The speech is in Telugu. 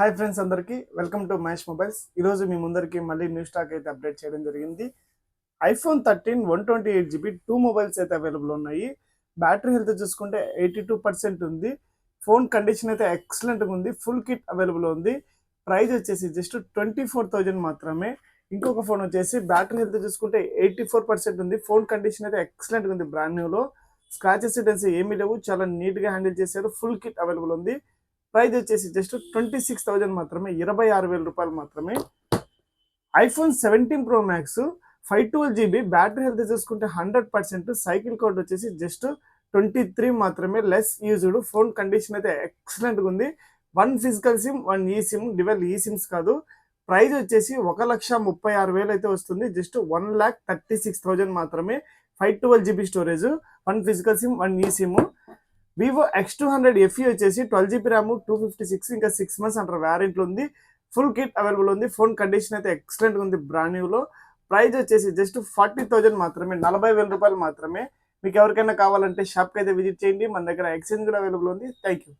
హాయ్ ఫ్రెండ్స్, అందరికీ వెల్కమ్ టు మహేష్ మొబైల్స్. ఈరోజు మీ ముందరికి మళ్ళీ న్యూ స్టాక్ అయితే అప్డేట్ చేయడం జరిగింది. ఐఫోన్ 13 128GB 2 మొబైల్స్ అయితే అవైలబుల్ ఉన్నాయి. బ్యాటరీ హెల్త్ చూసుకుంటే 82% ఉంది. ఫోన్ కండిషన్ అయితే ఎక్సలెంట్గా ఉంది. ఫుల్ కిట్ అవైలబుల్ ఉంది. ప్రైస్ వచ్చేసి జస్ట్ 24,000 మాత్రమే. ఇంకొక ఫోన్ వచ్చేసి బ్యాటరీ హెల్త్ చూసుకుంటే 84% ఉంది. ఫోన్ కండిషన్ అయితే ఎక్సలెంట్గా ఉంది. బ్రాండ్ న్యూలో స్క్రాచెస్ ఏమీ లేవు. చాలా నీట్గా హ్యాండిల్ చేశారు. ఫుల్ కిట్ అవైలబుల్ ఉంది. ప్రైస్ వచ్చేసి జస్ట్ 26,000 మాత్రమే, 26,000 రూపాయలు మాత్రమే. IPhone 17 pro max 512GB battery health చూసుకుంటే 100%. సైకిల్ కోడ్ వచ్చేసి జస్ట్ 23 మాత్రమే. Less used. ఫోన్ కండిషన్ అయితే ఎక్సలెంట్గా ఉంది. 1 ఫిజికల్ సిమ్, 1 ఈ సిమ్, డివెల్ ఈ సిమ్స్ కాదు. ప్రైస్ వచ్చేసి 1,36,000 అయితే వస్తుంది. జస్ట్ 1,36,000 మాత్రమే. 512GB స్టోరేజ్, 1 ఫిజికల్ సిమ్, 1 ఈ సిమ్. వివో X200 FE వచ్చేసి 12GB ర్యామ్, 256, ఇంకా 6 months అంటారు వ్యారెంట్లో ఉంది. ఫుల్ కిట్ అవైలబుల్ ఉంది. ఫోన్ కండిషన్ అయితే ఎక్సలెంట్గా ఉంది. బ్రాండ్ న్యూలో ప్రైస్ వచ్చేసి జస్ట్ 40,000 మాత్రమే, 40,000 రూపాయలు మాత్రమే. మీకు ఎవరికైనా కావాలంటే షాప్కి అయితే విజిట్ చేయండి. మన దగ్గర ఎక్స్చేంజ్ కూడా అవైలబుల్ ఉంది. Thank you.